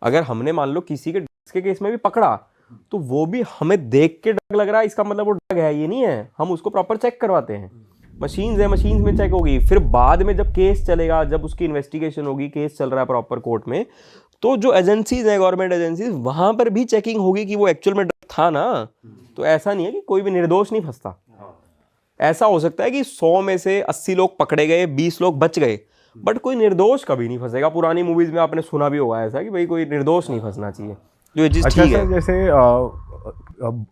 अगर हमने मान लो किसी के ड्रग्स के केस में भी पकड़ा तो वो भी हमें देख के ड्रग लग रहा है, इसका मतलब वो ड्रग है ये नहीं है, हम उसको प्रॉपर चेक करवाते हैं। मशीन्स है, मशीन्स में चेक होगी, फिर बाद में जब केस चलेगा, जब उसकी इन्वेस्टिगेशन होगी, केस चल रहा है प्रॉपर कोर्ट में, तो जो एजेंसीज है गवर्नमेंट एजेंसीज, वहां पर भी चेकिंग होगी कि वो एक्चुअल में ड्रग था ना। तो ऐसा नहीं है कि कोई भी निर्दोष नहीं फंसता। ऐसा हो सकता है कि 100 में से 80 लोग पकड़े गए, 20 लोग बच गए, बट कोई निर्दोष कभी नहीं फंसेगा। पुरानी मूवीज में आपने सुना भी होगा ऐसा कि भाई कोई निर्दोष नहीं फंसना चाहिए, जो ये चीज अच्छा ठीक सर, है। जैसे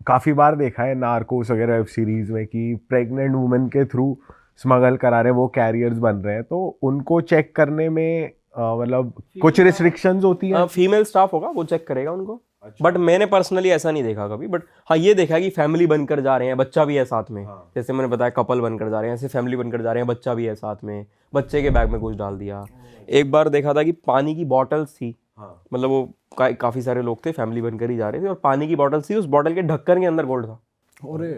काफी बार देखा है नार्कोस वगैरह वेब सीरीज में कि प्रेग्नेंट वुमेन के थ्रू स्मगल करा रहे हैं, वो कैरियर्स बन रहे हैं, तो उनको चेक करने में मतलब कुछ रिस्ट्रिक्शंस होती हैं? फीमेल स्टाफ होगा वो चेक करेगा उनको। बट मैंने पर्सनली ऐसा नहीं देखा कभी, बट हाँ ये देखा है कि फैमिली बनकर जा रहे हैं, बच्चा भी है साथ में। जैसे मैंने बताया कपल बनकर जा रहे हैं, ऐसे फैमिली बनकर जा रहे हैं, बच्चा भी है साथ में, बच्चे के बैग में कुछ डाल दिया। एक बार देखा था कि पानी की बॉटल्स थी, मतलब वो काफी सारे लोग थे, फैमिली बनकर ही जा रहे थे, और पानी की बॉटल थी, उस बॉटल के ढक्कन के अंदर गोल्ड था। अरे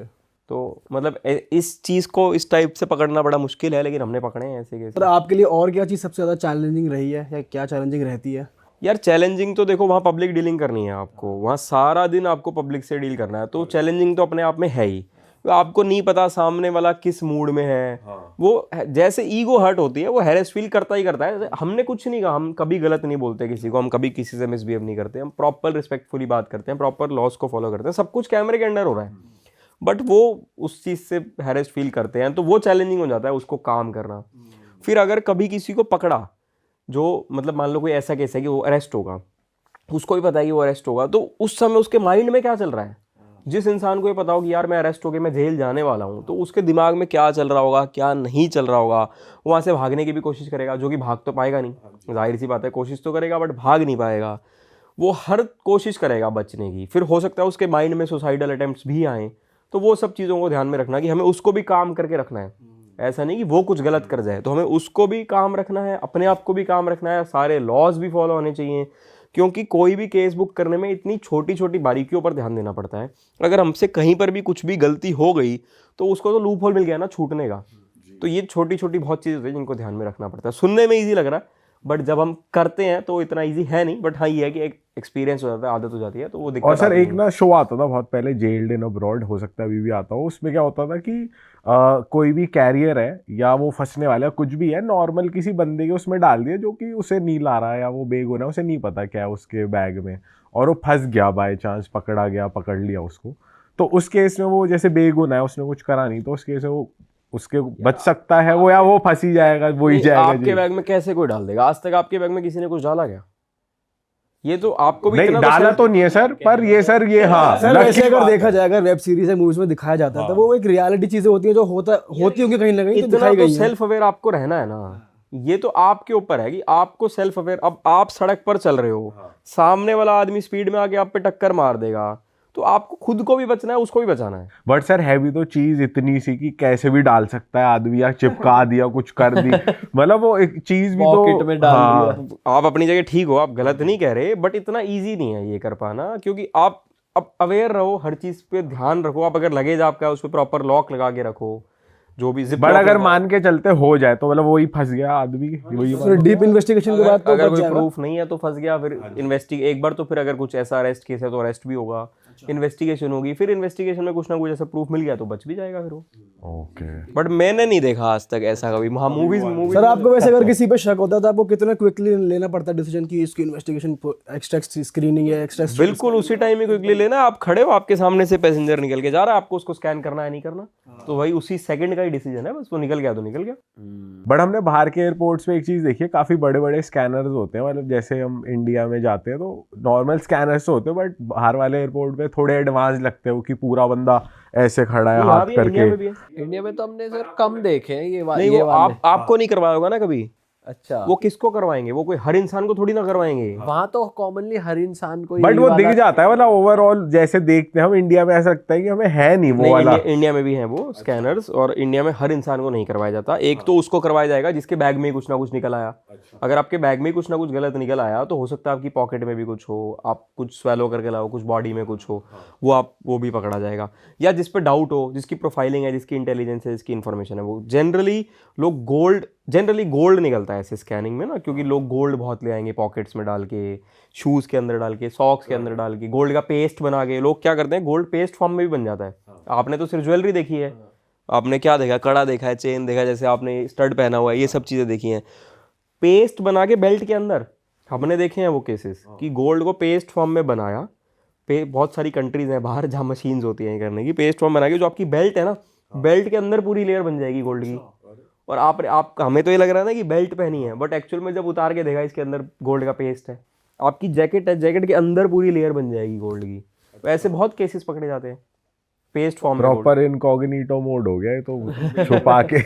तो मतलब इस चीज को इस टाइप से पकड़ना बड़ा मुश्किल है, लेकिन हमने पकड़े हैं ऐसे केस। सर आपके लिए और क्या चीज़ सबसे ज़्यादा चैलेंजिंग रही है या क्या चैलेंजिंग रहती है? यार चैलेंजिंग तो देखो, वहाँ पब्लिक डीलिंग करनी है आपको, वहाँ सारा दिन आपको पब्लिक से डील करना है, तो चैलेंजिंग तो अपने आप में है ही। आपको नहीं पता सामने वाला किस मूड में है। वो जैसे ईगो हर्ट होती है, वो हैरेस फील करता ही करता है। हमने कुछ नहीं कहा, हम कभी गलत नहीं बोलते किसी को, हम कभी किसी से मिसबिहेव नहीं करते, हम प्रॉपर रिस्पेक्टफुली बात करते हैं, प्रॉपर लॉस को फॉलो करते हैं, सब कुछ कैमरे के अंडर हो रहा है, बट वो उस चीज़ से हैरेस फील करते हैं, तो वो चैलेंजिंग हो जाता है उसको काम करना। फिर अगर कभी किसी को पकड़ा, जो मतलब मान लो कोई ऐसा केस है कि वो अरेस्ट होगा, उसको भी पता है कि वो अरेस्ट होगा, तो उस समय उसके माइंड में क्या चल रहा है। जिस इंसान को ये पता हो कि यार मैं अरेस्ट होकर मैं जेल जाने वाला हूँ, तो उसके दिमाग में क्या चल रहा होगा, क्या नहीं चल रहा होगा। वो वहाँ से भागने की भी कोशिश करेगा, जो कि भाग तो पाएगा नहीं, जाहिर सी बात है, कोशिश तो करेगा बट भाग नहीं पाएगा। वो हर कोशिश करेगा बचने की। फिर हो सकता है उसके माइंड में सुसाइडल अटेम्प्ट्स भी आएँ, तो वो सब चीज़ों को ध्यान में रखना कि हमें उसको भी काम करके रखना है। ऐसा नहीं कि वो कुछ गलत कर जाए, तो हमें उसको भी काम रखना है, अपने आप को भी काम रखना है, सारे लॉज भी फॉलो होने चाहिए, क्योंकि कोई भी केस बुक करने में इतनी छोटी छोटी बारीकियों पर ध्यान देना पड़ता है। अगर हमसे कहीं पर भी कुछ भी गलती हो गई तो उसको तो लूप होल मिल गया ना छूटने का। तो ये छोटी छोटी बहुत चीज़ें हैं जिनको ध्यान में रखना पड़ता है। सुनने में ईजी लग रहा है, बट जब हम करते हैं तो इतना ईजी है नहीं, बट हाँ ये है कि एक एक्सपीरियंस हो जाता है, आदत हो जाती है, तो वो दिक्कत। और सर एक ना शो आता था बहुत पहले, जेल्ड इन अब्रॉड, हो सकता है अभी भी आता हो, उसमें क्या होता था कि कोई भी कैरियर है या वो फंसने वाला कुछ भी है, नॉर्मल किसी बंदे के उसमें डाल दिया जो कि उसे नहीं ला रहा है, या वो बेग होना है, उसे नहीं पता क्या है उसके बैग में, और वो फंस गया, बाय चांस पकड़ा गया, पकड़ लिया उसको, तो उस केस में वो जैसे बेग होना है, उसने कुछ करा नहीं, तो उस केस में वो उसके बच सकता है वो, या वो फंस ही जाएगा, वो ही जाएगा। आपके बैग में कैसे कोई डाल देगा? आज तक आपके बैग में किसी ने कुछ डाला क्या? ये तो आपको भी नहीं इतना डाला तो नहीं है सर, पर ये सर ये हाँ सर वैसे अगर देखा जाए, अगर वेब सीरीज या मूवीज में दिखाया जाता है तो वो एक रियलिटी चीजें होती हैं जो होती होंगी कहीं ना कहीं, तो इतना दिखाई तो गई है। सेल्फ अवेयर आपको रहना है ना। ये तो आपके ऊपर है कि आपको सेल्फ अवेयर। अब आप सड़क पर चल रहे हो, सामने वाला आदमी स्पीड में आके आप पे टक्कर मार देगा, तो आपको खुद को भी बचना है, उसको भी बचाना है। बट सर है भी तो चीज इतनी सी कि कैसे भी डाल सकता है आदमी, या चिपका दिया, कुछ कर दी, मतलब वो एक चीज भी पॉकेट तो में डाल हाँ। आप अपनी जगह ठीक हो, आप गलत नहीं कह रहे, बट इतना इजी नहीं है ये कर पाना, क्योंकि आप अब अवेयर रहो, हर चीज पे ध्यान रखो। आप अगर लगेज आपका है उस पर प्रॉपर लॉक लगा के रखो, जो भी जिप बट लॉक अगर लगा- मान के चलते हो जाए तो मतलब वही फंस गया आदमी, वही फिर डीप इन्वेस्टिगेशन के बाद तो अगर बच कोई जाएगा। प्रूफ नहीं है तो फंस गया। फिर एक बार तो फिर अगर कुछ ऐसा अरेस्ट केस है तो अरेस्ट भी होगा, इन्वेस्टिगेशन होगी, फिर इन्वेस्टिगेशन में कुछ ना कुछ ऐसा प्रूफ मिल गया तो बच भी जाएगा फिर वो। ओके। बट मैंने नहीं देखा आज तक ऐसा कभी। हाँ मूवीज सर आपको वैसे अगर किसी पे शक होता है तो आपको कितना क्विकली लेना पड़ता है डिसीजन कि इसकी इन्वेस्टिगेशन, एक्स्ट्रा स्क्रीनिंग या एक्स्ट्रा? बिल्कुल उसी टाइम ही क्विकली लेना। आप खड़े हो, आपके सामने से पैसेंजर निकल के जा रहा है, आपको उसको स्कैन करना है नहीं करना, तो भाई उसी सेकंड का ही डिसीजन है, बस वो निकल गया तो निकल गया। बट हमने बाहर के एयरपोर्ट्स पे एक चीज देखी है, काफी बड़े बड़े स्कैनर्स होते हैं, मतलब जैसे हम इंडिया में जाते हैं तो नॉर्मल स्कैनर्स होते हैं, बट बाहर वाले एयरपोर्ट पे थोड़े एडवांस लगते हो कि पूरा बंदा ऐसे खड़ा है यहाँ हाथ भी है, इंडिया में करके। भी है। इंडिया में तो हमने सर कम देखे हैं ये नहीं ये वो वाले। आपको नहीं करवाया होगा ना कभी। अच्छा वो किसको करवाएंगे? वो कोई हर इंसान को थोड़ी ना करवाएंगे। वहां तो कॉमनली हर इंसान को बट यही वो वाला- दिख जाता है, मतलब ओवरऑल जैसे देखते हैं हम इंडिया में, ऐसा लगता है कि हमें है नहीं वो नहीं वाला। इंडिया में भी हैं वो स्कैनर्स, और इंडिया में हर इंसान को नहीं करवाया जाता। एक तो उसको करवाया जाएगा जिसके बैग में कुछ ना कुछ निकल आया। अगर आपके बैग में कुछ ना कुछ गलत निकल आया तो हो सकता है आपकी पॉकेट में भी कुछ हो, आप कुछ स्वेलो करके लाओ, कुछ बॉडी में कुछ हो, वो भी पकड़ा जाएगा। या जिस पे डाउट हो, जिसकी प्रोफाइलिंग है, जिसकी इंटेलिजेंस है, जिसकी इन्फॉर्मेशन है, वो जनरली गोल्ड निकलता जाता है ऐसे स्कैनिंग में ना, क्योंकि लोग गोल्ड बहुत ले आएंगे पॉकेट्स में डाल के, शूज़ के अंदर डाल के, सॉक्स के अंदर डाल के, गोल्ड का पेस्ट बना के। लोग क्या करते हैं, गोल्ड पेस्ट फॉर्म में भी बन जाता है। आपने तो सिर्फ ज्वेलरी देखी है, आपने क्या देखा, कड़ा देखा है, चेन देखा है, जैसे आपने स्टड पहना हुआ है, ये सब चीज़ें देखी हैं। पेस्ट बना के बेल्ट के अंदर हमने देखे हैं वो केसेस कि गोल्ड को पेस्ट फॉर्म में बनाया। बहुत सारी कंट्रीज हैं बाहर जहाँ मशीन्स होती हैं करने की, पेस्ट फॉर्म बना के जो आपकी बेल्ट है ना, बेल्ट के अंदर पूरी लेयर बन जाएगी गोल्ड की। और आप हमें तो ये लग रहा है ना कि बेल्ट पहनी है, बट एक्चुअल में जब उतार के देखा इसके अंदर गोल्ड का पेस्ट है। आपकी जैकेट है, जैकेट के अंदर पूरी लेयर बन जाएगी गोल्ड की। तो ऐसे बहुत केसेस पकड़े जाते हैं पेस्ट फॉर्म में। प्रॉपर इनकॉग्निटो मोड हो गया है तो छुपा के।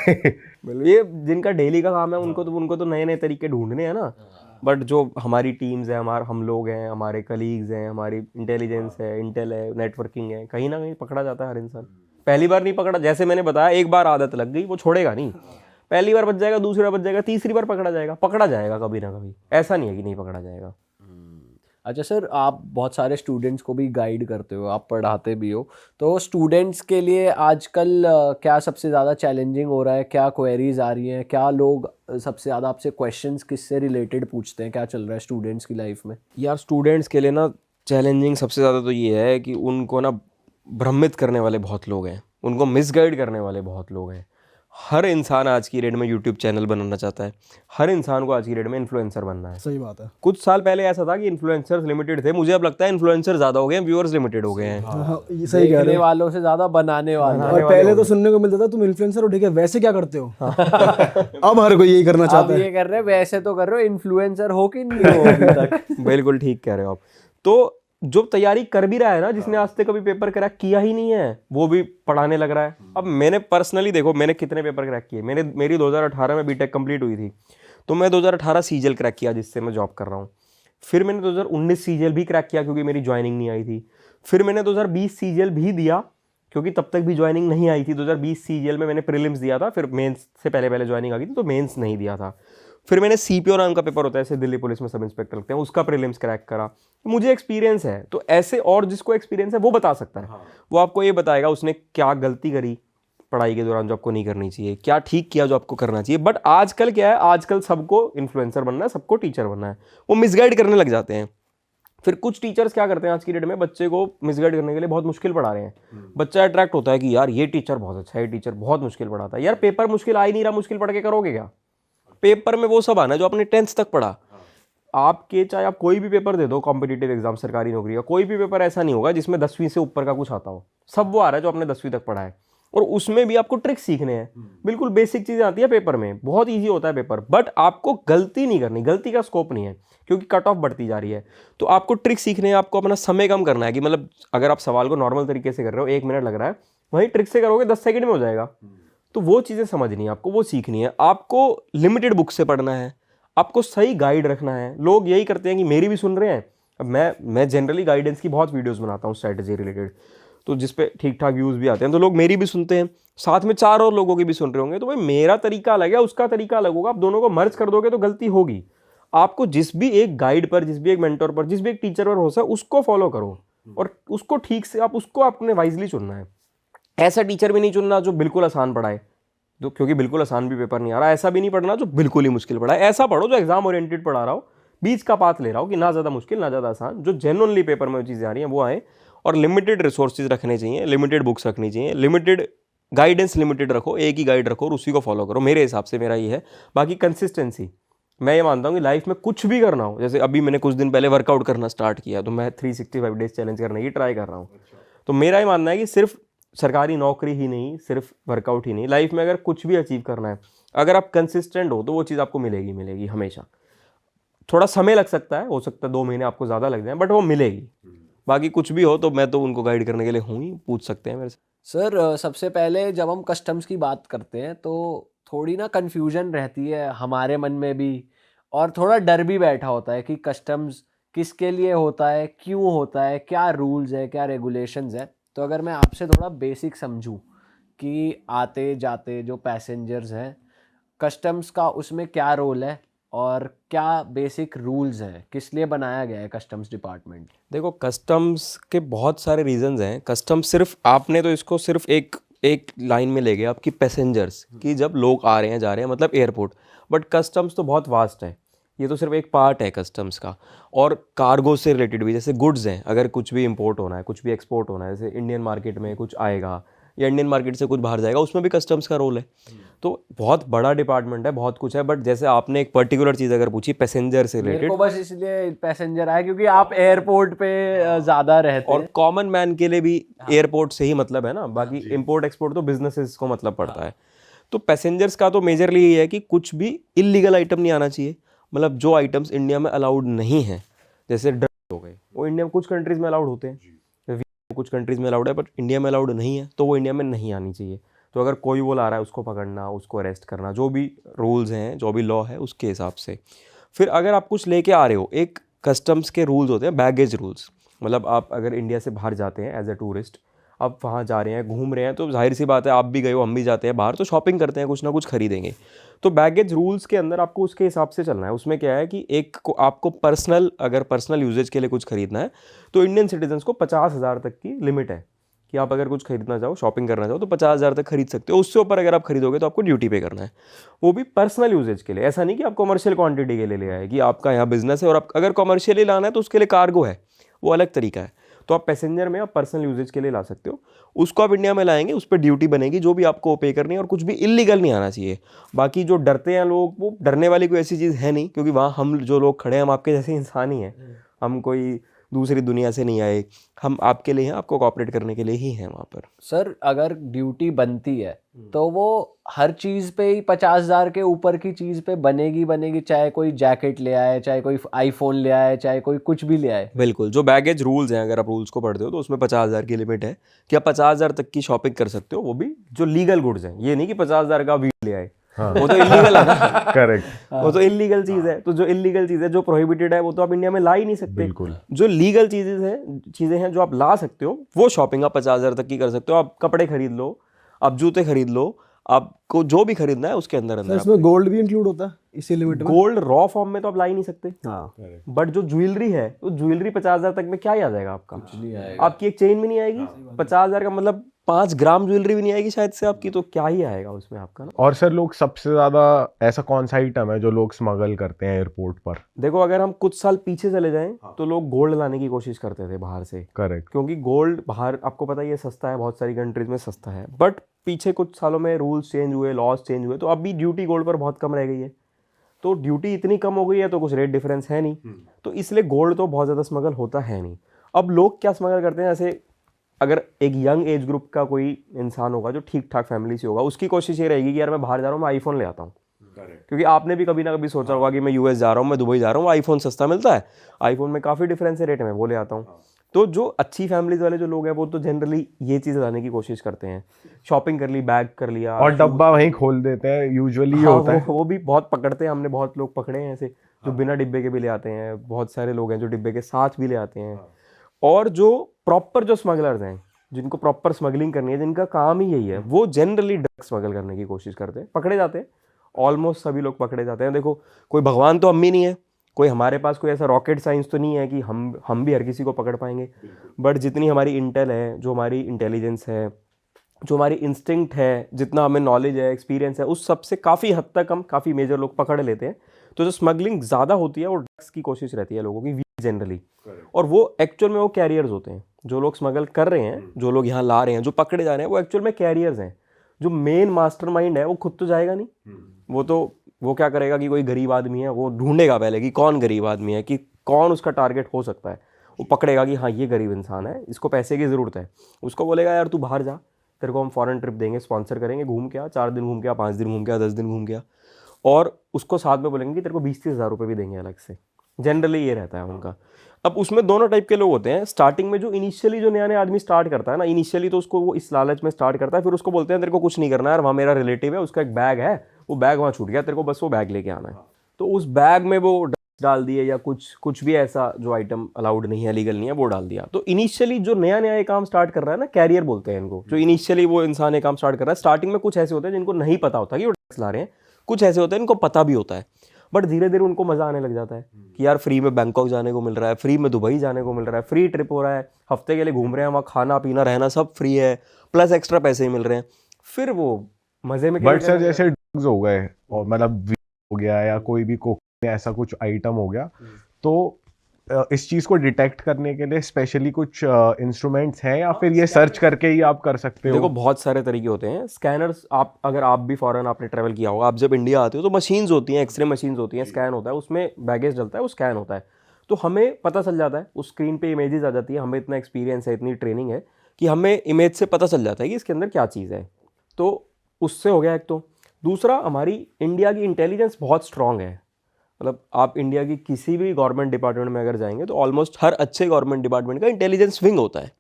ये जिनका डेली का काम है उनको तो नए नए तरीके ढूंढने हैं ना। बट जो हमारी टीम्स है, हम लोग हैं, हमारे कलीग्स हैं, हमारी इंटेलिजेंस है, इंटेल है, नेटवर्किंग है, कहीं ना कहीं पकड़ा जाता है हर इंसान। पहली बार नहीं पकड़ा, जैसे मैंने बताया, एक बार आदत लग गई वो छोड़ेगा नहीं। पहली बार बच जाएगा, दूसरी बार बच जाएगा, तीसरी बार पकड़ा जाएगा कभी ना कभी। ऐसा नहीं है कि नहीं पकड़ा जाएगा। अच्छा सर, आप बहुत सारे स्टूडेंट्स को भी गाइड करते हो, आप पढ़ाते भी हो, तो स्टूडेंट्स के लिए आजकल क्या सबसे ज़्यादा चैलेंजिंग हो रहा है? क्या क्वेरीज आ रही हैं? क्या लोग सबसे ज़्यादा आपसे क्वेश्चंस किससे रिलेटेड पूछते हैं? क्या चल रहा है स्टूडेंट्स की लाइफ में? यार स्टूडेंट्स के लिए ना चैलेंजिंग सबसे ज़्यादा तो ये है कि उनको ना भ्रमित करने वाले बहुत लोग हैं, उनको मिसगाइड करने वाले बहुत लोग हैं। हर इंसान आज की डेट में यूट्यूब चैनल बनाना चाहता है, हर इंसान को आज की डेट में इन्फ्लुएंसर बनना है। सही बात है। कुछ साल पहले ऐसा था कि इन्फ्लुएंसर्स लिमिटेड थे, मुझे अब लगता है इन्फ्लुएंसर ज़्यादा हो गए हैं, व्यूअर्स लिमिटेड हो गए हैं। हाँ, ये सही कह रहे देखने हो। वालों से ज़्यादा बनाने वाले। और पहले तो सुनने को मिलता था तुम इन्फ्लुएंसर हो, ठीक है, वैसे क्या करते हो? अब हर कोई यही करना आप चाहता है। ये कर रहे हो, वैसे तो कर रहे हो, इन्फ्लुएंसर हो कि नहीं हो अभी तक? बिल्कुल ठीक कह रहे हो आप। तो जो तैयारी कर भी रहा है ना, जिसने आज तक कभी पेपर क्रैक किया ही नहीं है, वो भी पढ़ाने लग रहा है। अब मैंने पर्सनली देखो, मैंने कितने पेपर क्रैक किए। मेरी 2018 में बीटेक कंप्लीट हुई थी, तो मैं 2018 सीजीएल क्रैक किया, जिससे मैं जॉब कर रहा हूँ। फिर मैंने 2019 सीजीएल भी क्रैक किया क्योंकि मेरी ज्वाइनिंग नहीं आई थी। फिर मैंने 2020 सीजीएल भी दिया क्योंकि तब तक भी ज्वाइनिंग नहीं आई थी। 2020 सीजीएल में मैंने प्रीलिम्स दिया था, फिर मेंस से पहले ज्वाइनिंग आ गई थी, तो मेंस नहीं दिया था। फिर मैंने सीपीओ नाम का पेपर होता है, ऐसे दिल्ली पुलिस में सब इंस्पेक्टर लगते हैं, उसका प्रीलिम्स क्रैक करा। मुझे एक्सपीरियंस है, तो ऐसे और जिसको एक्सपीरियंस है वो बता सकता है। वो आपको ये बताएगा उसने क्या गलती करी पढ़ाई के दौरान जो आपको नहीं करनी चाहिए, क्या ठीक किया जो आपको करना चाहिए। बट आजकल क्या है, आजकल सबको इन्फ्लुएंसर बनना है, सबको टीचर बनना है, वो मिसगाइड करने लग जाते हैं। फिर कुछ टीचर्स क्या करते हैं आज की डेट में, बच्चे को मिसगाइड करने के लिए बहुत मुश्किल पढ़ा रहे हैं। बच्चा अट्रैक्ट होता है कि यार ये टीचर बहुत अच्छा है, ये टीचर बहुत मुश्किल पढ़ाता है। यार पेपर मुश्किल आ ही नहीं रहा, मुश्किल पढ़ के करोगे क्या? पेपर में वो सब आना जो आपने 10th तक पढ़ा। आपके चाहे आप कोई भी पेपर दे दो, कॉम्पिटिटिव एग्जाम, सरकारी नौकरी का कोई भी पेपर ऐसा नहीं होगा जिसमें 10वीं से ऊपर का कुछ आता हो। सब वो आ रहा है जो आपने 10वीं तक पढ़ा है, और उसमें भी आपको ट्रिक्स सीखने हैं। बिल्कुल बेसिक चीज़ें आती है पेपर में, बहुत ईजी होता है पेपर। बट आपको गलती नहीं करनी, गलती का स्कोप नहीं है क्योंकि कट ऑफ बढ़ती जा रही है। तो आपको ट्रिक्स सीखने हैं, आपको अपना समय कम करना है। कि मतलब अगर आप सवाल को नॉर्मल तरीके से कर रहे हो, 1 मिनट लग रहा है, वहीं ट्रिक से करोगे 10 सेकंड में हो जाएगा। तो वो चीज़ें समझनी है आपको, वो सीखनी है आपको। लिमिटेड बुक से पढ़ना है, आपको सही गाइड रखना है। लोग यही करते हैं कि मेरी भी सुन रहे हैं। अब मैं जनरली गाइडेंस की बहुत वीडियोस बनाता हूँ स्ट्रैटेजी रिलेटेड, तो जिस पे ठीक ठाक व्यूज़ भी आते हैं, तो लोग मेरी भी सुनते हैं, साथ में 4 और लोगों की भी सुन रहे होंगे। तो भाई मेरा तरीका अलग है, उसका तरीका अलग होगा, आप दोनों को मर्ज कर दोगे तो गलती होगी। आपको जिस भी एक गाइड पर, जिस भी एक मेंटर पर, जिस भी एक टीचर पर भरोसा है, उसको फॉलो करो और उसको ठीक से आप उसको आपने वाइजली चुनना है। ऐसा टीचर भी नहीं चुनना जो बिल्कुल आसान पढ़ाए, जो क्योंकि बिल्कुल आसान भी पेपर नहीं आ रहा। ऐसा भी नहीं पढ़ना जो बिल्कुल ही मुश्किल पढ़ाए। ऐसा पढ़ो जो एग्जाम ओरिएंटेड पढ़ा रहा हो, बीच का पाथ ले रहा हो कि ना ज़्यादा मुश्किल ना ज़्यादा आसान, जो जेन्युइनली पेपर में चीज़ें आ रही हैं वो आए। और लिमिटेड रिसोर्सेज रखने चाहिए, लिमिटेड बुक्स रखनी चाहिए, लिमिटेड गाइडेंस लिमिटेड रखो, एक ही गाइड रखो और उसी को फॉलो करो। मेरे हिसाब से मेरा ये है। बाकी कंसिस्टेंसी, मैं ये मानता हूँ कि लाइफ में कुछ भी करना हो, जैसे अभी मैंने कुछ दिन पहले वर्कआउट करना स्टार्ट किया, तो मैं 365 डेज चैलेंज करने की ट्राई कर रहा हूँ। तो मेरा ये मानना है कि सिर्फ सरकारी नौकरी ही नहीं, सिर्फ वर्कआउट ही नहीं, लाइफ में अगर कुछ भी अचीव करना है, अगर आप कंसिस्टेंट हो तो वो चीज़ आपको मिलेगी हमेशा। थोड़ा समय लग सकता है, हो सकता है 2 महीने आपको ज़्यादा लग जाए, बट वो मिलेगी। बाकी कुछ भी हो तो मैं तो उनको गाइड करने के लिए हूँ ही, पूछ सकते हैं मेरे से। सर सबसे पहले जब हम कस्टम्स की बात करते हैं तो थोड़ी ना कन्फ्यूजन रहती है हमारे मन में भी, और थोड़ा डर भी बैठा होता है कि कस्टम्स किसके लिए होता है, क्यों होता है, क्या रूल्स है, क्या रेगुलेशंस है। तो अगर मैं आपसे थोड़ा बेसिक समझूं कि आते जाते जो पैसेंजर्स हैं, कस्टम्स का उसमें क्या रोल है और क्या बेसिक रूल्स हैं, किस लिए बनाया गया है कस्टम्स डिपार्टमेंट? देखो, कस्टम्स के बहुत सारे रीजंस हैं। कस्टम्स सिर्फ आपने तो इसको सिर्फ एक एक लाइन में ले गए आपकी पैसेंजर्स कि जब लोग आ रहे हैं जा रहे हैं मतलब एयरपोर्ट, बट कस्टम्स तो बहुत वास्ट है, ये तो सिर्फ एक पार्ट है कस्टम्स का। और कार्गो से रिलेटेड भी, जैसे गुड्स हैं, अगर कुछ भी इंपोर्ट होना है, कुछ भी एक्सपोर्ट होना है, जैसे इंडियन मार्केट में कुछ आएगा या इंडियन मार्केट से कुछ बाहर जाएगा, उसमें भी कस्टम्स का रोल है। तो बहुत बड़ा डिपार्टमेंट है, बहुत कुछ है। बट जैसे आपने एक पर्टिकुलर चीज़ अगर पूछी पैसेंजर से मेरे रिलेटेड, को बस इसलिए पैसेंजर आया क्योंकि आप एयरपोर्ट पे ज्यादा रहते और हैं। कॉमन मैन के लिए भी एयरपोर्ट से ही मतलब है ना, बाकी इंपोर्ट एक्सपोर्ट तो बिजनेसेस को मतलब पड़ता है। तो पैसेंजर्स का तो मेजरली ये है कि कुछ भी इलीगल आइटम नहीं आना चाहिए। मतलब जो आइटम्स इंडिया में अलाउड नहीं है, जैसे ड्रग्स हो गए, वो इंडिया में कुछ कंट्रीज में अलाउड होते हैं, कुछ कंट्रीज में अलाउड है, बट इंडिया में अलाउड नहीं है, तो वो इंडिया में नहीं आनी चाहिए। तो अगर कोई वो ला रहा है, उसको पकड़ना, उसको अरेस्ट करना, जो भी रूल्स हैं, जो भी लॉ है उसके हिसाब से। फिर अगर आप कुछ लेके आ रहे हो, एक कस्टम्स के रूल्स होते हैं, बैगेज रूल्स। मतलब आप अगर इंडिया से बाहर जाते हैं एज ए टूरिस्ट, आप वहाँ जा रहे हैं, घूम रहे हैं, तो जाहिर सी बात है, आप भी गए हो, हम भी जाते हैं बाहर, तो शॉपिंग करते हैं, कुछ ना कुछ खरीदेंगे। तो बैगेज रूल्स के अंदर आपको उसके हिसाब से चलना है। उसमें क्या है कि एक को आपको पर्सनल, अगर पर्सनल यूजेज के लिए कुछ खरीदना है, तो इंडियन सिटीजन्स को 50,000 तक की लिमिट है कि आप अगर कुछ खरीदना चाहो, शॉपिंग करना चाहो, तो 50,000 तक खरीद सकते हो। उससे ऊपर अगर आप खरीदोगे तो आपको ड्यूटी पे करना है, वो भी पर्सनल यूजेज के लिए। ऐसा नहीं कि आप कमर्शियल क्वांटिटी के लिए ले आए, कि आपका यहाँ बिजनेस है और आप अगर कमर्शियली लाना है तो उसके लिए कार्गो है, वो अलग तरीका है। तो आप पैसेंजर में आप पर्सनल यूजेज के लिए ला सकते हो, उसको आप इंडिया में लाएंगे, उस पर ड्यूटी बनेगी, जो भी आपको पे करनी है, और कुछ भी इलीगल नहीं आना चाहिए। बाकी जो डरते हैं लोग, वो डरने वाली कोई ऐसी चीज़ है नहीं, क्योंकि वहाँ हम जो लोग खड़े हैं, हम आपके जैसे इंसान ही हैं, हम कोई दूसरी दुनिया से नहीं आए, हम आपके लिए हैं, आपको कोऑपरेट करने के लिए ही हैं वहाँ पर। सर अगर ड्यूटी बनती है तो वो हर चीज पे ही 50,000 के ऊपर की चीज पे बनेगी, चाहे कोई जैकेट ले आए, चाहे कोई आईफोन ले आए, चाहे कोई कुछ भी ले आए। बिल्कुल, जो बैगेज रूल्स हैं, अगर आप रूल्स को पढ़ते हो तो उसमें 50,000 की लिमिट है कि आप 50,000 तक की शॉपिंग कर सकते हो, वो भी जो लीगल गुड्स हैं। ये नहीं कि 50,000 का वीड ले आए, वो तो इलीगल है ना। करेक्ट। वो तो इलीगल चीज़ है। तो जो इलीगल चीज़ है, जो प्रोहिबिटेड है, वो तो आप इंडिया में ला ही नहीं सकते। बिल्कुल। जो लीगल चीज़ें हैं जो आप ला सकते हो, वो शॉपिंग आप 50,000 तक की कर सकते हो। आप कपड़े खरीद लो, आप जूते खरीद लो, आपको जो भी खरीदना है उसके अंदर सर अंदर। इसमें गोल्ड भी इंक्लूड होता है इसी लिमिट में? गोल्ड रॉ फॉर्म में तो आप ला ही नहीं सकते, हाँ। बट जो ज्वेलरी है, वो ज्वेलरी 50,000 तक में क्या ही आ जाएगा आपका? कुछ नहीं आएगा। आपकी एक चेन भी नहीं आएगी। 50,000 का मतलब 5 ग्राम ज्वेलरी भी नहीं आएगी शायद से आपकी, तो क्या ही आएगा उसमें आपका ना। और सर लोग सबसे ज्यादा ऐसा कौन सा आइटम है जो लोग स्मगल करते हैं एयरपोर्ट पर? देखो, अगर हम कुछ साल पीछे चले जाएं तो लोग गोल्ड लाने की कोशिश करते थे बाहर से, करेक्ट। क्योंकि गोल्ड बाहर आपको पता ही है सस्ता है, बहुत सारी कंट्रीज में सस्ता है। बट पीछे कुछ सालों में रूल्स चेंज हुए, लॉज चेंज हुए, तो अभी ड्यूटी गोल्ड पर बहुत कम रह गई है। तो ड्यूटी इतनी कम हो गई है तो कुछ रेट डिफरेंस है नहीं, तो इसलिए गोल्ड तो बहुत ज़्यादा स्मगल होता है नहीं। अब लोग क्या स्मगल करते हैं, जैसे अगर एक यंग एज ग्रुप का कोई इंसान होगा जो ठीक ठाक फैमिली से होगा, उसकी कोशिश ये रहेगी कि यार मैं बाहर जा रहा हूँ, मैं आईफोन ले आता हूँ। क्योंकि आपने भी कभी ना कभी सोचा होगा कि मैं यूएस जा रहा हूँ, मैं दुबई जा रहा हूँ, आईफोन सस्ता मिलता है, आईफोन में काफ़ी डिफरेंस है रेट में, वो ले आता हूँ। तो जो अच्छी फैमिलीज वाले जो लोग हैं, वो तो जनरली ये चीज़ लाने की कोशिश करते हैं। शॉपिंग कर ली, बैग कर लिया, और डब्बा वहीं खोल देते हैं, यूजुअली ये हाँ, होता है। वो भी बहुत पकड़ते हैं, हमने बहुत लोग पकड़े हैं ऐसे, जो बिना डिब्बे के भी ले आते हैं। बहुत सारे लोग हैं जो डिब्बे के साथ भी ले आते हैं। और जो प्रॉपर जो स्मगलर्स हैं, जिनको प्रॉपर स्मगलिंग करनी है, जिनका काम ही यही है, वो जनरली ड्रग्स स्मगल करने की कोशिश करते हैं, पकड़े जाते हैं। ऑलमोस्ट सभी लोग पकड़े जाते हैं। देखो, कोई भगवान तो हम ही नहीं है, कोई हमारे पास कोई ऐसा रॉकेट साइंस तो नहीं है कि हम भी हर किसी को पकड़ पाएंगे। बट जितनी हमारी इंटेल है, जो हमारी इंटेलिजेंस है, जो हमारी इंस्टिंक्ट है, जितना हमें नॉलेज है, एक्सपीरियंस है, उस सब से काफ़ी हद तक हम काफ़ी मेजर लोग पकड़ लेते हैं। तो जो स्मगलिंग ज़्यादा होती है वो ड्रग्स की कोशिश रहती है लोगों की जनरली, और वो एक्चुअल में वो कैरियर्स होते हैं। जो लोग स्मगल कर रहे हैं, जो लोग यहाँ ला रहे हैं, जो पकड़े जा रहे हैं, वो एक्चुअल में कैरियर्स हैं। जो मेन मास्टरमाइंड है वो खुद तो जाएगा नहीं, वो क्या करेगा कि कोई गरीब आदमी है, वो ढूंढेगा पहले कि कौन गरीब आदमी है, कि कौन उसका टारगेट हो सकता है। वो पकड़ेगा कि हाँ ये गरीब इंसान है, इसको पैसे की ज़रूरत है, उसको बोलेगा यार तू बाहर जा, तेरे को हम फॉरेन ट्रिप देंगे, स्पॉन्सर करेंगे, घूम के आ, 4 दिन घूम के आ, 5 दिन घूम के आ, 10 दिन घूम के आ, और उसको साथ में बोलेंगे कि तेरे को 20-30 हज़ार रुपये भी देंगे अलग से। जनरली ये रहता है उनका। अब उसमें दोनों टाइप के लोग होते हैं। स्टार्टिंग में जो इनिशियली जो नया नया आदमी स्टार्ट करता है ना, इनिशियली तो उसको वो इस लालच में स्टार्ट करता है, फिर उसको बोलते हैं तेरे को कुछ नहीं करना है, वहाँ मेरा रिलेटिव है, उसका एक बैग है, वो बैग वहाँ छूट गया, तेरे को बस वो बैग लेके आना है। तो उस बैग में वो डाल दिए या कुछ भी ऐसा जो आइटम अलाउड नहीं है, लीगल नहीं है, वो डाल दिया। तो इनिशियली जो नया नया ये काम स्टार्ट कर रहा है ना, कैरियर बोलते हैं इनको, जो इनिशियली वो इंसान ये काम स्टार्ट कर रहा है, स्टार्टिंग में कुछ ऐसे होते हैं जिनको नहीं पता होता कि वो ड्रग्स ला रहे हैं, कुछ ऐसे होते हैं इनको पता भी होता है, बट धीरे धीरे उनको मज़ा आने लग जाता है कि यार फ्री में बैंकॉक जाने को मिल रहा है, फ्री में दुबई जाने को मिल रहा है, फ्री ट्रिप हो रहा है, हफ्ते के लिए घूम रहे हैं, वहाँ खाना पीना रहना सब फ्री है, प्लस एक्स्ट्रा पैसे ही मिल रहे हैं, फिर वो मज़े में बट सर जैसे ड्रग्स हो गए और मतलब weed हो गया या कोई भी कोकेन ऐसा कुछ आइटम हो गया, तो इस चीज को डिटेक्ट करने के लिए स्पेशली कुछ इंस्ट्रूमेंट्स हैं या फिर ये सर्च करके ही आप कर सकते हो? देखो बहुत सारे तरीके होते हैं स्कैनर्स। आप अगर आप भी फॉरेन आपने ट्रैवल किया होगा, आप जब इंडिया आते हो तो मशीन्स होती हैं, एक्सरे मशीन्स होती हैं, स्कैन होता है, उसमें बैगेज डलता है, वो स्कैन होता है, तो हमें पता चल जाता है, उस स्क्रीन पे इमेजेस आ जाती है, हमें इतना एक्सपीरियंस है, इतनी ट्रेनिंग है कि हमें इमेज से पता चल जाता है कि इसके अंदर क्या चीज़ है। तो उससे हो गया एक। तो दूसरा, हमारी इंडिया की इंटेलिजेंस बहुत स्ट्रांग है। मतलब आप इंडिया की किसी भी गवर्नमेंट डिपार्टमेंट में अगर जाएंगे तो ऑलमोस्ट हर अच्छे गवर्नमेंट डिपार्टमेंट का इंटेलिजेंस विंग होता है।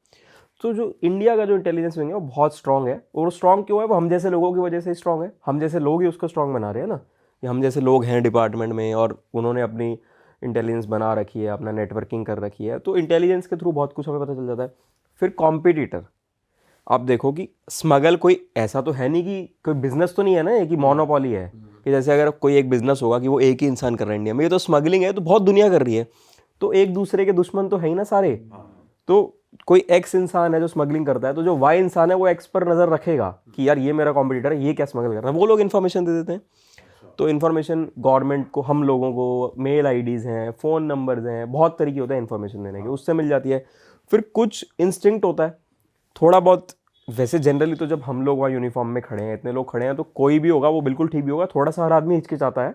तो जो इंडिया का जो इंटेलिजेंस विंग है वो बहुत स्ट्रांग है, और स्ट्रांग क्यों है? वो हम जैसे लोगों की वजह से स्ट्रांग है, हम जैसे लोग ही उसको स्ट्रांग बना रहे हैं ना, कि हम जैसे लोग हैं डिपार्टमेंट में और उन्होंने अपनी इंटेलिजेंस बना रखी है, अपना नेटवर्किंग कर रखी है, तो इंटेलिजेंस के थ्रू बहुत कुछ हमें पता चल जाता है। फिर कॉम्पिटिटर, आप देखो कि स्मगल कोई ऐसा तो है नहीं कि कोई बिजनेस तो नहीं है ना, ये कि मोनोपोली है कि जैसे अगर कोई एक बिजनेस होगा कि वो एक ही इंसान कर रहा है इंडिया में, ये तो स्मगलिंग है, तो बहुत दुनिया कर रही है, तो एक दूसरे के दुश्मन तो है ही ना सारे। तो कोई एक्स इंसान है जो स्मगलिंग करता है, तो जो वाई इंसान है वो एक्स पर नज़र रखेगा कि यार ये मेरा कॉम्पिटिटर है, ये क्या स्मगल कर रहा है, वो लोग इन्फॉर्मेशन दे देते हैं। तो इन्फॉर्मेशन गवर्नमेंट को, हम लोगों को मेल आईडीज़ हैं, फ़ोन नंबर्स हैं, बहुत तरीके होते हैं इन्फॉर्मेशन देने के, उससे मिल जाती है। फिर कुछ इंस्टिंक्ट होता है थोड़ा बहुत। वैसे जनरली तो जब हम लोग वहाँ यूनिफॉर्म में खड़े हैं, इतने लोग खड़े हैं, तो कोई भी होगा वो बिल्कुल ठीक भी होगा, थोड़ा सा हर आदमी हिचकिचाता है,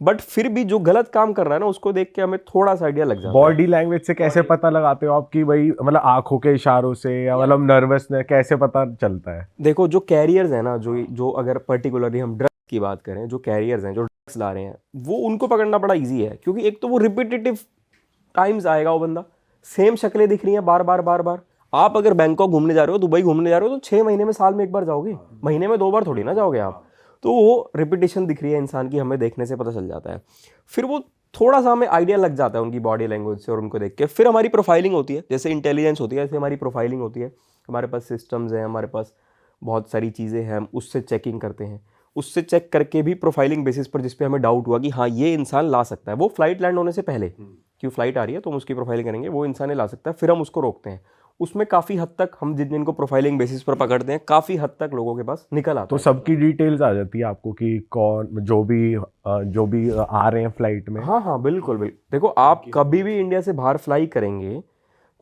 बट फिर भी जो गलत काम कर रहा है ना उसको देख के हमें थोड़ा सा आइडिया लग जाता है। बॉडी लैंग्वेज से कैसे पता लगाते हो आप कि भाई मतलब आंखों के इशारों से या मतलब नर्वसनेस कैसे पता चलता है? देखो जो कैरियर्स हैं ना, जो अगर पर्टिकुलरली हम ड्रग्स की बात करें, जो कैरियर्स हैं जो ड्रग्स ला रहे हैं, वो उनको पकड़ना बड़ा ईजी है, क्योंकि एक तो वो रिपीटेटिव टाइम्स आएगा, वो बंदा सेम शक्लें दिख रही हैं बार बार बार बार। आप अगर बैंकॉक घूमने जा रहे हो, दुबई घूमने जा रहे हो, तो 6 महीने में, साल में एक बार जाओगे, महीने में 2 बार थोड़ी ना जाओगे आप। तो वो रिपीटेशन दिख रही है इंसान की, हमें देखने से पता चल जाता है। फिर वो थोड़ा सा हमें आइडिया लग जाता है उनकी बॉडी लैंग्वेज से और उनको देख के। फिर हमारी प्रोफाइलिंग होती है, जैसे इंटेलिजेंस होती है ऐसे हमारी प्रोफाइलिंग होती है। हमारे पास सिस्टम्स हैं, हमारे पास बहुत सारी चीज़ें हैं, हम उससे चेकिंग करते हैं, उससे चेक करके भी प्रोफाइलिंग बेसिस पर जिस पे हमें डाउट हुआ कि हाँ ये इंसान ला सकता है, वो फ्लाइट लैंड होने से पहले, कि फ्लाइट आ रही है तो हम उसकी प्रोफाइलिंग करेंगे, वो इंसान ही ला सकता है, फिर हम उसको रोकते हैं। उसमें काफ़ी हद तक हम जिनको प्रोफाइलिंग बेसिस पर पकड़ते हैं, काफ़ी हद तक लोगों के पास निकल आता तो है। सबकी डिटेल्स आ जाती है आपको कि कौन जो भी आ रहे हैं फ्लाइट में? हाँ हाँ बिल्कुल बिल्कुल। देखो आप कभी भी इंडिया से बाहर फ्लाई करेंगे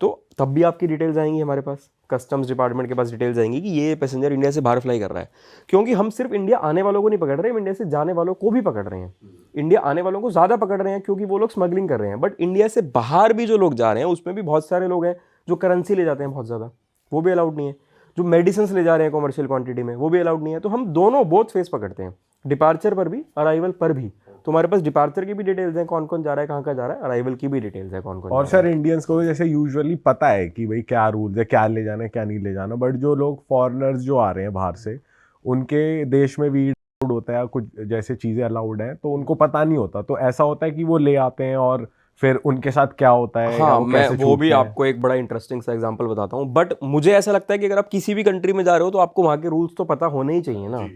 तो तब भी आपकी डिटेल्स आएंगी हमारे पास, कस्टम्स डिपार्टमेंट के पास डिटेल्स आएंगी कि ये पैसेंजर इंडिया से बाहर फ्लाई कर रहा है। क्योंकि हम सिर्फ इंडिया आने वालों को नहीं पकड़ रहे, हम इंडिया से जाने वालों को भी पकड़ रहे हैं। इंडिया आने वालों को ज़्यादा पकड़ रहे हैं क्योंकि वो लोग स्मगलिंग कर रहे हैं, बट इंडिया से बाहर भी जो लोग जा रहे हैं उसमें भी बहुत सारे लोग हैं जो करेंसी ले जाते हैं बहुत ज़्यादा, वो भी अलाउड नहीं है। जो मेडिसिन ले जा रहे हैं कॉमर्शियल क्वांटिटी में, वो भी अलाउड नहीं है। तो हम दोनों बोथ फेस पकड़ते हैं, डिपार्चर पर भी, अराइवल पर भी। तो हमारे पास डिपार्चर की भी डिटेल्स हैं, कौन कौन जा रहा है, कहाँ कहाँ जा रहा है, अराइवल की भी डिटेल्स है, कौन कौन और जा रहा सर इंडियंस को जैसे यूजुअली पता है कि भाई क्या रूल्स है, क्या ले जाना है क्या नहीं ले जाना, बट जो लोग फॉरेनर्स जो आ रहे हैं बाहर से, उनके देश में वीड अलाउड होता है, कुछ जैसे चीज़ें अलाउड हैं, तो उनको पता नहीं होता। तो ऐसा होता है कि वो ले आते हैं और फिर उनके साथ क्या होता है? हाँ, वो मैं कैसे वो भी छूटते हैं? आपको एक बड़ा इंटरेस्टिंग सा एग्जांपल बताता हूँ। बट मुझे ऐसा लगता है कि अगर आप किसी भी कंट्री में जा रहे हो तो आपको वहाँ के रूल्स तो पता होने ही चाहिए ना।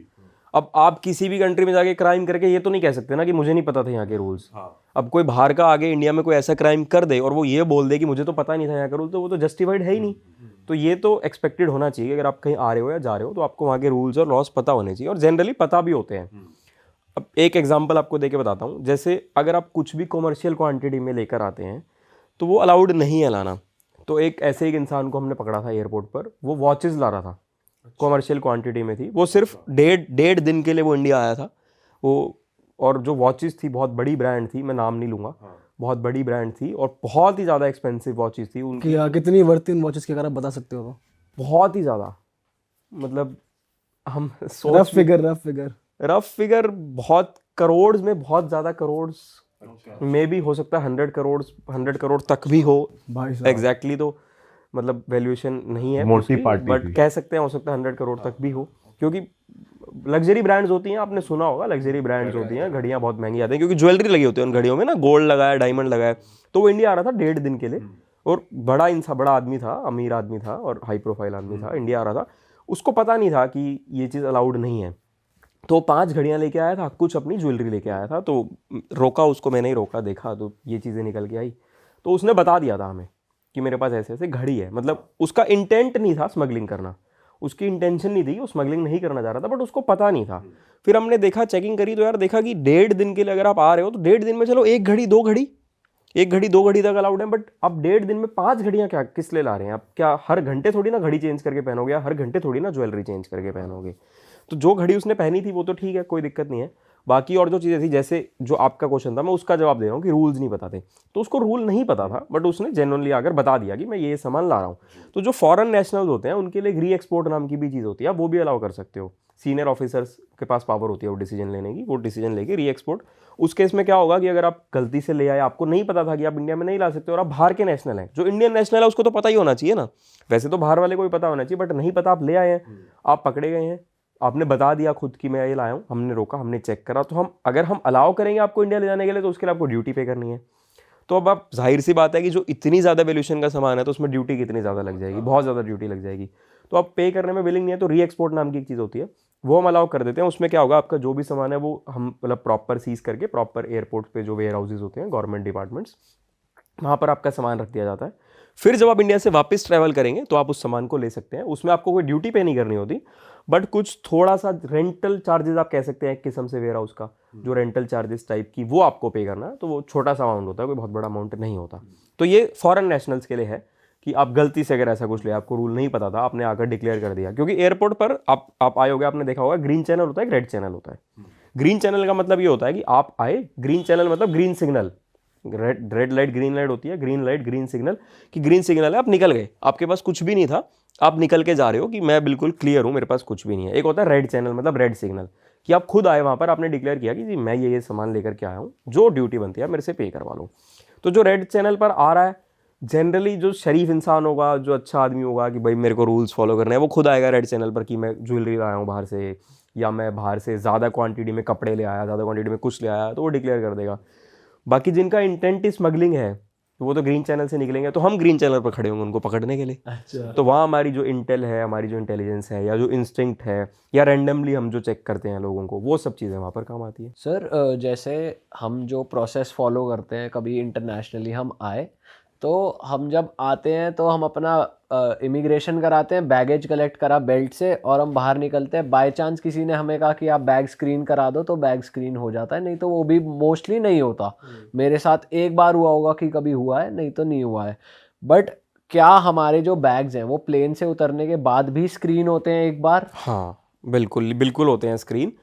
अब आप किसी भी कंट्री में जाके क्राइम करके ये तो नहीं कह सकते ना कि मुझे नहीं पता था यहाँ के रूल्स। अब कोई बाहर का आगे इंडिया में कोई ऐसा क्राइम कर दे और वो ये बोल दे कि मुझे तो पता नहीं था यहाँ का रूल, तो वो तो जस्टिफाइड है ही नहीं। तो ये तो एक्सपेक्टेड होना चाहिए, अगर आप कहीं आ रहे हो या जा रहे हो तो आपको वहाँ के रूल्स और लॉस पता होने चाहिए, और जनरली पता भी होते हैं। अब एक एग्जांपल आपको देके बताता हूँ। जैसे अगर आप कुछ भी कॉमर्शियल क्वांटिटी में लेकर आते हैं तो वो अलाउड नहीं है लाना। तो एक ऐसे एक इंसान को हमने पकड़ा था एयरपोर्ट पर, वो वॉचेस ला रहा था, कॉमर्शियल क्वांटिटी में थी वो, सिर्फ डेढ़ दिन के लिए वो इंडिया आया था वो। और जो वॉचेस थी बहुत बड़ी ब्रांड थी, मैं नाम नहीं लूँगा, बहुत बड़ी ब्रांड थी और बहुत ही ज़्यादा एक्सपेंसिव वॉचेस थी उनकी। कि कितनी वर्थ इन वॉचेस की अगर आप बता सकते हो तो? बहुत ही ज़्यादा, मतलब हम रफ फिगर रफ फिगर बहुत करोड़ में, बहुत ज़्यादा करोड़ में भी हो सकता है, 100 करोड़ तक भी हो भाई साहब। एग्जैक्टली। तो मतलब वैल्यूएशन नहीं है मोटी पार्टी बट थी। कह सकते हैं हो सकता है 100 करोड़ तक भी हो, क्योंकि लग्जरी ब्रांड्स होती हैं, आपने सुना होगा लग्जरी ब्रांड्स होती हैं, घड़ियाँ बहुत महंगी आती हैं क्योंकि ज्वेलरी लगी होती है उन घड़ियों में ना, गोल्ड लगाया, डायमंड लगाया। तो वो इंडिया आ रहा था डेढ़ दिन के लिए, और बड़ा आदमी था, अमीर आदमी था और हाई प्रोफाइल आदमी था, इंडिया आ रहा था। उसको पता नहीं था कि ये चीज़ अलाउड नहीं है। तो 5 घड़ियाँ लेके आया था, कुछ अपनी ज्वेलरी लेके आया था। तो रोका उसको, मैंने ही रोका, देखा तो ये चीज़ें निकल के आई। तो उसने बता दिया था हमें कि मेरे पास ऐसे ऐसे घड़ी है। मतलब उसका इंटेंट नहीं था स्मगलिंग करना, उसकी इंटेंशन नहीं थी, वो स्मगलिंग नहीं करना चाह रहा था, बट उसको पता नहीं था। फिर हमने देखा, चेकिंग करी, तो यार देखा कि 1.5 दिन के लिए अगर आप आ रहे हो तो 1.5 दिन में चलो 1 घड़ी 2 घड़ी, 1 घड़ी 2 घड़ी तक अलाउड है, बट आप 1.5 दिन में 5 घड़ियाँ क्या किस लिए ला रहे हैं? आप क्या हर घंटे थोड़ी ना घड़ी चेंज करके पहनोगे, या हर घंटे थोड़ी ना ज्वेलरी चेंज करके पहनोगे? तो जो घड़ी उसने पहनी थी वो तो ठीक है, कोई दिक्कत नहीं है। बाकी और जो चीज़ें थी, जैसे जो आपका क्वेश्चन था, मैं उसका जवाब दे रहा हूँ कि रूल्स नहीं पता थे। तो उसको रूल नहीं पता था, बट उसने जेन्युइनली आकर बता दिया कि मैं ये सामान ला रहा हूँ। तो जो फॉरेन नेशनल्स होते हैं उनके लिए री एक्सपोर्ट नाम की भी चीज़ होती है, वो भी अलाउ कर सकते हो। सीनियर ऑफिसर्स के पास पावर होती है वो डिसीजन लेने की, वो डिसीजन लेके री एक्सपोर्ट। उस केस में क्या होगा कि अगर आप गलती से ले आए, आपको नहीं पता था कि आप इंडिया में नहीं ला सकते और आप बाहर के नेशनल हैं, जो इंडियन नेशनल है उसको तो पता ही होना चाहिए ना, वैसे तो बाहर वाले को भी पता होना चाहिए, बट नहीं पता, आप ले आए हैं, आप पकड़े गए हैं, आपने बता दिया खुद कि मैं ये लाया हूँ, हमने रोका, हमने चेक करा, तो हम अगर हम अलाउ करेंगे आपको इंडिया ले जाने के लिए तो उसके लिए आपको ड्यूटी पे करनी है। तो अब आप जाहिर सी बात है कि जो इतनी ज़्यादा वैल्यूएशन का सामान है तो उसमें ड्यूटी कितनी ज़्यादा लग जाएगी, बहुत ज़्यादा ड्यूटी लग जाएगी। तो आप पे करने में विलिंग नहीं है, तो री एक्सपोर्ट नाम की एक चीज़ होती है, वो हम अलाउ कर देते हैं। उसमें क्या होगा, आपका जो भी सामान है वो हम मतलब प्रॉपर सीज करके, प्रॉपर एयरपोर्ट पे जो वेयर हाउसेज होते हैं गवर्नमेंट डिपार्टमेंट्स, वहाँ पर आपका सामान रख दिया जाता है। फिर जब आप इंडिया से वापस ट्रैवल करेंगे तो आप उस सामान को ले सकते हैं। उसमें आपको कोई ड्यूटी पे नहीं करनी होती, बट कुछ थोड़ा सा रेंटल चार्जेस आप कह सकते हैं एक किस्म से वेयर हाउस का, जो रेंटल चार्जेस टाइप की, वो आपको पे करना है। तो वो छोटा सा अमाउंट होता है, कोई बहुत बड़ा अमाउंट नहीं होता। तो ये फॉरेन नेशनल्स के लिए है कि आप गलती से अगर ऐसा कुछ ले, आपको रूल नहीं पता था, आपने आकर डिक्लेयर कर दिया। क्योंकि एयरपोर्ट पर आप आए होगे, आपने देखा होगा ग्रीन चैनल होता है, एक रेड चैनल होता है। ग्रीन चैनल का मतलब ये होता है कि आप आए, ग्रीन चैनल मतलब green signal, red light green light होती है, ग्रीन लाइट ग्रीन सिग्नल, कि ग्रीन सिग्नल है, आप निकल गए, आपके पास कुछ भी नहीं था, आप निकल के जा रहे हो कि मैं बिल्कुल क्लियर हूँ, मेरे पास कुछ भी नहीं है। एक होता है रेड चैनल, मतलब रेड सिग्नल, कि आप खुद आए वहाँ पर, आपने डिक्लेयर किया कि जी मैं ये सामान लेकर के आया हूँ, जो ड्यूटी बनती है मेरे से पे करवा लो। तो जो रेड चैनल पर आ रहा है, जनरली जो शरीफ इंसान होगा, जो अच्छा आदमी होगा कि भाई मेरे को रूल्स फॉलो करने हैं, वो खुद आएगा रेड चैनल पर कि मैं ज्वेलरी लाया हूँ बाहर से, या मैं बाहर से ज़्यादा क्वांटिटी में कपड़े ले आया, ज़्यादा क्वांटिटी में कुछ ले आया, तो वो डिक्लेयर कर देगा। बाकी जिनका इंटेंट स्मगलिंग है वो तो ग्रीन चैनल से निकलेंगे, तो हम ग्रीन चैनल पर खड़े होंगे उनको पकड़ने के लिए। अच्छा। तो वहाँ हमारी जो इंटेल है, हमारी जो इंटेलिजेंस है, या जो इंस्टिंक्ट है, या रैंडमली हम जो चेक करते हैं लोगों को, वो सब चीज़ें वहाँ पर काम आती है। सर जैसे हम जो प्रोसेस फॉलो करते हैं, कभी इंटरनेशनली हम आए, तो हम जब आते हैं तो हम अपना इमिग्रेशन कराते हैं, बैगेज कलेक्ट करा बेल्ट से, और हम बाहर निकलते हैं। बाय चांस किसी ने हमें कहा कि आप बैग स्क्रीन करा दो, तो बैग स्क्रीन हो जाता है, नहीं तो वो भी मोस्टली नहीं होता। मेरे साथ एक बार हुआ होगा कि कभी हुआ है, नहीं तो नहीं हुआ है। बट क्या हमारे जो बैग्स हैं वो प्लेन से उतरने के बाद भी स्क्रीन होते हैं एक बार? हाँ बिल्कुल बिल्कुल होते हैं स्क्रीन,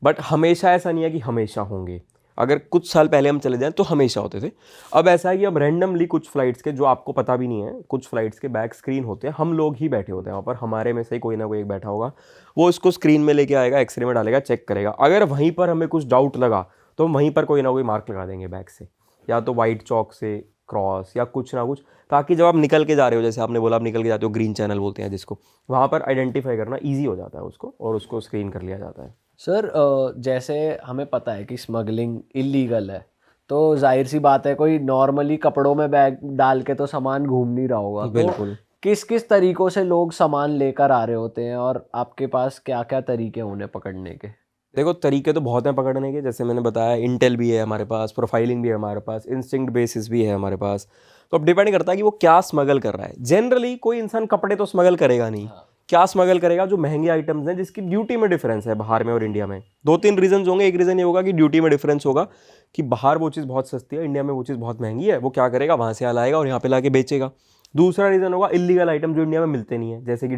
बट हमेशा ऐसा नहीं है कि हमेशा होंगे। अगर कुछ साल पहले हम चले जाएं तो हमेशा होते थे। अब ऐसा है कि अब रैंडमली कुछ फ्लाइट्स के, जो आपको पता भी नहीं है, कुछ फ्लाइट्स के बैक स्क्रीन होते हैं, हम लोग ही बैठे होते हैं वहाँ पर, हमारे में से कोई ना कोई एक बैठा होगा, वो इसको स्क्रीन में लेके आएगा, एक्सरे में डालेगा, चेक करेगा। अगर वहीं पर हमें कुछ डाउट लगा तो वहीं पर कोई ना कोई मार्क लगा देंगे बैग से, या तो वाइट चौक से क्रॉस या कुछ ना कुछ, ताकि जब आप निकल के जा रहे हो, जैसे आपने बोला आप निकल के जाते हो, ग्रीन चैनल बोलते हैं जिसको, वहाँ पर आइडेंटिफाई करना ईजी हो जाता है उसको, और उसको स्क्रीन कर लिया जाता है। सर जैसे हमें पता है कि स्मगलिंग इलीगल है, तो जाहिर सी बात है कोई नॉर्मली कपड़ों में बैग डाल के तो सामान घूम नहीं रहा होगा। तो बिल्कुल। किस किस तरीकों से लोग सामान लेकर आ रहे होते हैं, और आपके पास क्या क्या तरीके हैं उन्हें पकड़ने के? देखो तरीके तो बहुत हैं पकड़ने के, जैसे मैंने बताया इंटेल भी है हमारे पास, प्रोफाइलिंग भी है हमारे पास, इंस्टिंक्ट बेसिस भी है हमारे पास। तो अब डिपेंड करता है कि वो क्या स्मगल कर रहा है। जनरली कोई इंसान कपड़े तो स्मगल करेगा नहीं। क्या स्मगल करेगा? जो महंगे आइटम्स हैं, जिसकी ड्यूटी में डिफरेंस है बाहर में और इंडिया में। 2-3 रीजन होंगे। एक रीज़न ये होगा कि ड्यूटी में डिफरेंस होगा, कि बाहर वो चीज़ बहुत सस्ती है, इंडिया में वो चीज़ बहुत महंगी है, वो क्या करेगा, वहाँ से लाएगा और यहाँ पे लाके बेचेगा। दूसरा रीज़न होगा इलीगल आइटम जो इंडिया में मिलते नहीं है, जैसे कि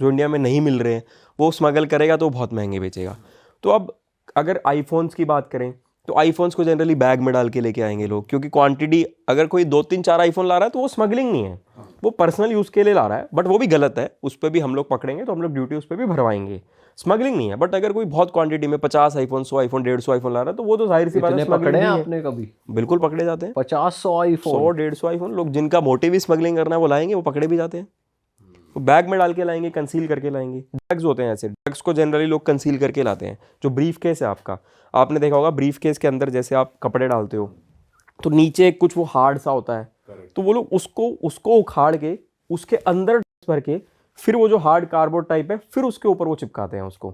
जो इंडिया में नहीं मिल रहे हैं, वो स्मगल करेगा तो बहुत महंगे बेचेगा। तो अब अगर आईफोन्स की बात करें तो आईफोन्स को जनरली बैग में डाल के लेके आएंगे लोग, क्योंकि क्वांटिटी, अगर कोई 2-3-4 आईफोन ला रहा है तो वो स्मगलिंग नहीं है, वो पर्सनल यूज़ के लिए ला रहा है, बट वो भी गलत है, उस पर भी हम लोग पकड़ेंगे तो हम लोग ड्यूटी उस पर भी भरवाएंगे। स्मगलिंग नहीं है। बट अगर कोई बहुत क्वांटिटी में 50 आईफोन, 100 आईफोन, 150 आईफोन ला रहा है तो वो तो जाहिर सी बात है इतने स्मगलिंग पकड़े हैं नहीं है। आपने कभी? बिल्कुल पकड़े जाते हैं। 50-100 आईफोन? 100-150 आईफोन लोग, जिनका मोटिव ही स्मगलिंग करना है, वो लाएंगे, वो पकड़े भी जाते हैं। वो बैग में डाल के लाएंगे, कंसील करके लाएंगे। ड्रग्स होते हैं ऐसे, ड्रग्स को जनरली लोग कंसील करके लाते हैं। जो ब्रीफ केस है आपका, आपने देखा होगा ब्रीफ केस के अंदर जैसे आप कपड़े डालते हो तो नीचे कुछ वो हार्ड सा होता है, तो वो लोग उसको उखाड़ के उसके अंदर भर के फिर वो जो हार्ड कार्डबोर्ड टाइप है फिर उसके ऊपर वो चिपकाते हैं उसको।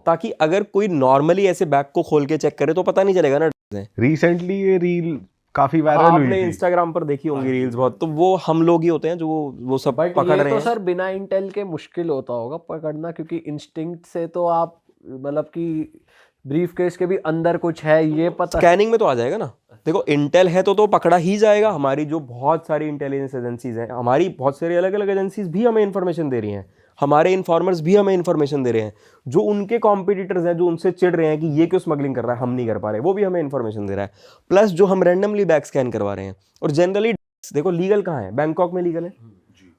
ताकि अगर कोई नॉर्मली ऐसे बैग को खोल के चेक करे तो पता नहीं चलेगा ना drugs हैं। रिसेंटली ये रील काफी वायरल हुई आपने थी। इंस्टाग्राम पर देखी होंगी रील्स बहुत, तो वो हम लोग ही होते हैं जो वो सब बट पकड़ ये रहे तो हैं। सर बिना इंटेल के मुश्किल होता होगा पकड़ना, क्योंकि इंस्टिंक्ट से तो आप मतलब कि ब्रीफ केस के भी अंदर कुछ है ये पता। स्कैनिंग में तो आ जाएगा ना। देखो इंटेल है तो पकड़ा ही जाएगा। हमारी जो बहुत सारी इंटेलिजेंस एजेंसीज हैं, हमारी बहुत सारी अलग अलग एजेंसीज भी हमें इन्फॉर्मेशन दे रही हैं, हमारे इन्फॉर्मर्स भी हमें इन्फॉर्मेशन दे रहे हैं। जो उनके कॉम्पिटिटर्स हैं, जो उनसे चिढ़ रहे हैं कि ये क्यों स्मगलिंग कर रहा है, हम नहीं कर पा रहे, वो भी हमें इन्फॉर्मेशन दे रहा है। प्लस जो हम रैंडमली बैग स्कैन करवा रहे हैं, और जनरली देखो लीगल कहाँ है, बैंकॉक में लीगल है।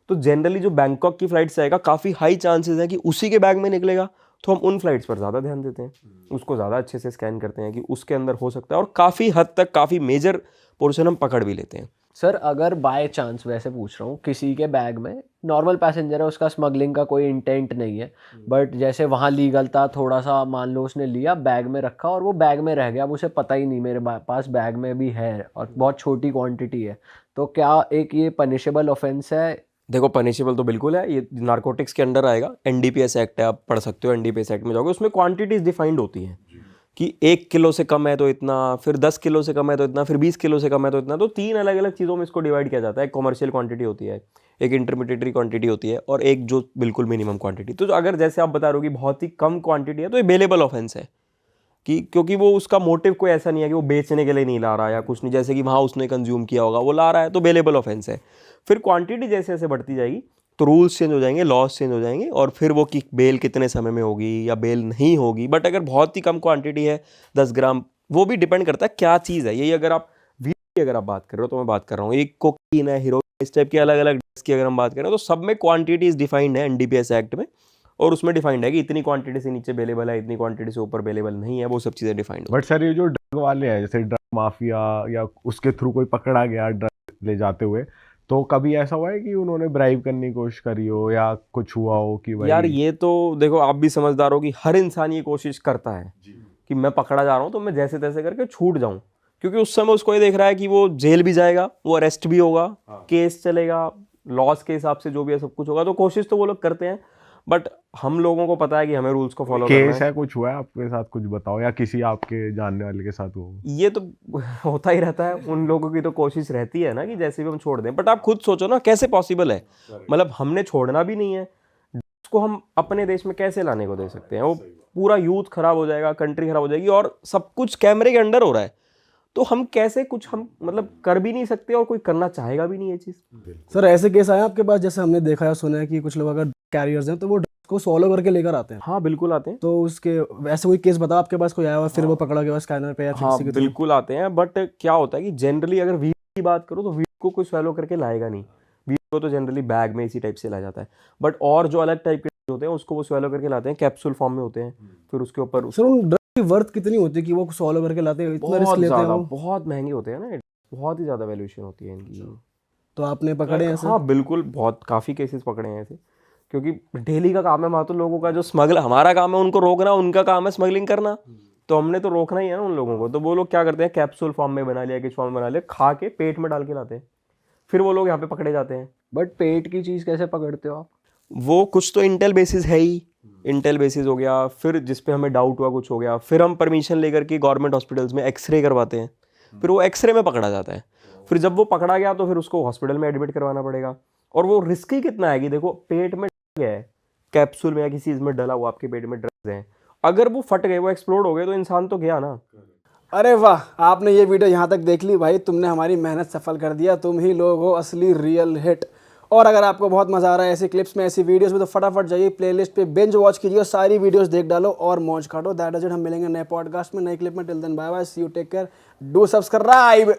तो जनरली जो बैंकॉक की फ्लाइट से आएगा काफ़ी हाई चांसेस है कि उसी के बैग में निकलेगा, तो हम उन फ्लाइट्स पर ज़्यादा ध्यान देते हैं, उसको ज़्यादा अच्छे से स्कैन करते हैं कि उसके अंदर हो सकता है, और काफ़ी हद तक काफ़ी मेजर पोर्शन हम पकड़ भी लेते हैं। सर अगर बाय चांस, वैसे पूछ रहा हूँ, किसी के बैग में नॉर्मल पैसेंजर है, उसका स्मगलिंग का कोई इंटेंट नहीं है, बट जैसे वहाँ लीगल था, थोड़ा सा मान लो उसने लिया बैग में रखा और वो बैग में रह गया, अब उसे पता ही नहीं मेरे पास बैग में भी है और बहुत छोटी क्वांटिटी है, तो क्या एक ये पनिशेबल ऑफेंस है? देखो पनिशेबल तो बिल्कुल है, ये नारकोटिक्स के अंडर आएगा। एनडीपीएस एक्ट है, आप पढ़ सकते हो, एनडीपीएस एक्ट में जाओगे, उसमें क्वांटिटीज डिफाइंड होती हैं कि 1 किलो से कम है तो इतना, फिर 10 किलो से कम है तो इतना, फिर 20 किलो से कम है तो इतना। तो 3 अलग अलग चीज़ों में इसको डिवाइड किया जाता है। एक कॉमर्शियल क्वांटिटी होती है, एक इंटरमीडिएटरी क्वांटिटी होती है, और एक जो बिल्कुल मिनिमम क्वांटिटी। तो अगर जैसे आप बता रहे हो कि बहुत ही कम क्वांटिटी है तो ये बेलेबल ऑफेंस है, कि क्योंकि वो उसका मोटिव कोई ऐसा नहीं है कि वो बेचने के लिए नहीं ला रहा या कुछ नहीं, जैसे कि वहाँ उसने कंज्यूम किया होगा, वो ला रहा है, तो बेलेबल ऑफेंस है। फिर क्वांटिटी जैसे जैसे बढ़ती जाएगी तो रूल्स चेंज हो जाएंगे, लॉज चेंज हो जाएंगे, और फिर वो कि बेल कितने समय में होगी या बेल नहीं होगी। बट अगर बहुत ही कम क्वांटिटी है, 10 ग्राम, वो भी डिपेंड करता है क्या चीज़ है। यही अगर आप वीड की अगर आप बात कर रहे हो तो मैं बात कर रहा हूँ, एक कोकीन है, हीरोइन, इस टाइप की अलग अलग ड्रग्स की अगर हम बात करें तो सब में क्वांटिटीज डिफाइंड है एनडीपीएस एक्ट में, और उसमें डिफाइंड है कि इतनी क्वांटिटी से नीचे अवेलेबल है, इतनी क्वांटिटी से ऊपर अवेलेबल नहीं है, वो सब चीज़ें डिफाइंड है। बट सर ये जो ड्रग वाले हैं, जैसे ड्रग माफिया या उसके थ्रू कोई पकड़ा गया ड्रग ले जाते हुए, तो कभी ऐसा हुआ है कि उन्होंने ब्राइब करने की कोशिश करी हो या कुछ हुआ हो कि भाई? यार ये तो देखो आप भी समझदार हो कि हर इंसान ये कोशिश करता है कि मैं पकड़ा जा रहा हूँ तो मैं जैसे तैसे करके छूट जाऊं, क्योंकि उस समय उसको ये देख रहा है कि वो जेल भी जाएगा, वो अरेस्ट भी होगा, केस चलेगा, लॉस के हिसाब से जो भी है सब कुछ होगा। तो कोशिश तो वो लोग करते हैं, बट हम लोगों को पता है कि हमें रूल्स को फॉलो करना केस है। है, कुछ हुआ है आपके साथ, कुछ बताओ, या किसी आपके जानने वाले के साथ हुआ? ये तो होता ही रहता है, उन लोगों की तो कोशिश रहती है ना कि जैसे भी हम छोड़ दें। बट आप खुद सोचो ना कैसे पॉसिबल है, मतलब हमने छोड़ना भी नहीं है, उसको हम अपने देश में कैसे लाने को दे सकते हैं? वो पूरा यूथ खराब हो जाएगा, कंट्री खराब हो जाएगी, और सब कुछ कैमरे के अंडर हो रहा है, तो हम कैसे कुछ हम मतलब कर भी नहीं सकते, और कोई करना चाहेगा भी नहीं ये चीज़। सर ऐसे केस आए आपके पास, जैसे हमने देखा है, सुना है कि कुछ लोग अगर कैरियर्स हैं तो वो ड्रग्स को सॉलो करके लेकर आते हैं, हाँ बिल्कुल आते हैं। तो उसके वैसे कोई केस बताओ आपके पास कोई आया हुआ फिर वो पकड़ा गया स्कैनर पे या फिर हाँ किसी के थ्रू? बिल्कुल आते हैं, बट क्या होता है कि जनरली अगर वीड की बात करो तो वीड को कोई स्वेलो करके लाएगा नहीं, वीड को तो जनरली बैग में इसी टाइप से लाया जाता है। बट और जो अलग टाइप के होते हैं उसको वो स्वेलो करके लाते हैं, कैप्सूल फॉर्म में होते हैं, फिर उसके ऊपर सर उन ड्रग्स की वर्थ कितनी होती है कि वो सॉलो करके लाते हैं, इतना रिस्क बहुत लेते हैं ज़्यादा, वो? बहुत महंगे होते हैं ना, बहुत ही ज़्यादा वैल्यूएशन होती है इनकी। तो आपने पकड़े हैं सर? हाँ बिल्कुल, बहुत काफ़ी केसेस पकड़े हैं ऐसे, क्योंकि डेली का काम है वहाँ तो लोगों का जो स्मगल, हमारा काम है उनको रोकना, उनका काम है स्मगलिंग करना, तो हमने तो रोकना ही है ना उन लोगों को। तो वो लोग क्या करते हैं, कैप्सूल फॉर्म में बना लिया, किस फॉर्म में बना लिया, खा के पेट में डाल के लाते हैं, फिर वो लोग यहाँ पे पकड़े जाते हैं। बट पेट की चीज़ कैसे पकड़ते हो आप? वो कुछ तो इंटेल बेसिस है ही, इंटेल बेसिस हो गया, फिर जिस पे हमें डाउट हुआ कुछ हो गया, फिर हम परमिशन लेकर के गवर्नमेंट हॉस्पिटल्स में एक्सरे करवाते हैं, फिर वो एक्सरे में पकड़ा जाता है। फिर जब वो पकड़ा गया तो फिर उसको हॉस्पिटल में एडमिट करवाना पड़ेगा, और वो रिस्क ही कितना है कि देखो पेट में ड्रग है, कैप्सूल में या किसी चीज़ में डला हुआ आपके पेट में ड्रग्स हैं, अगर वो फट गए, वो एक्सप्लोड हो गए, तो इंसान तो गया ना। अरे वाह, आपने ये वीडियो यहाँ तक देख ली भाई, तुमने हमारी मेहनत सफल कर दिया, तुम ही लोग हो असली रियल हिट। और अगर आपको बहुत मजा आ रहा है ऐसी क्लिप्स में, ऐसी वीडियोस में, तो फटाफट जाइए प्लेलिस्ट पे बिंज वॉच कीजिए और सारी वीडियोस देख डालो और मौज काटो। दैट इज इट, हम मिलेंगे नए पॉडकास्ट में, नए क्लिप में। Till then bye bye, see you, take care, do subscribe.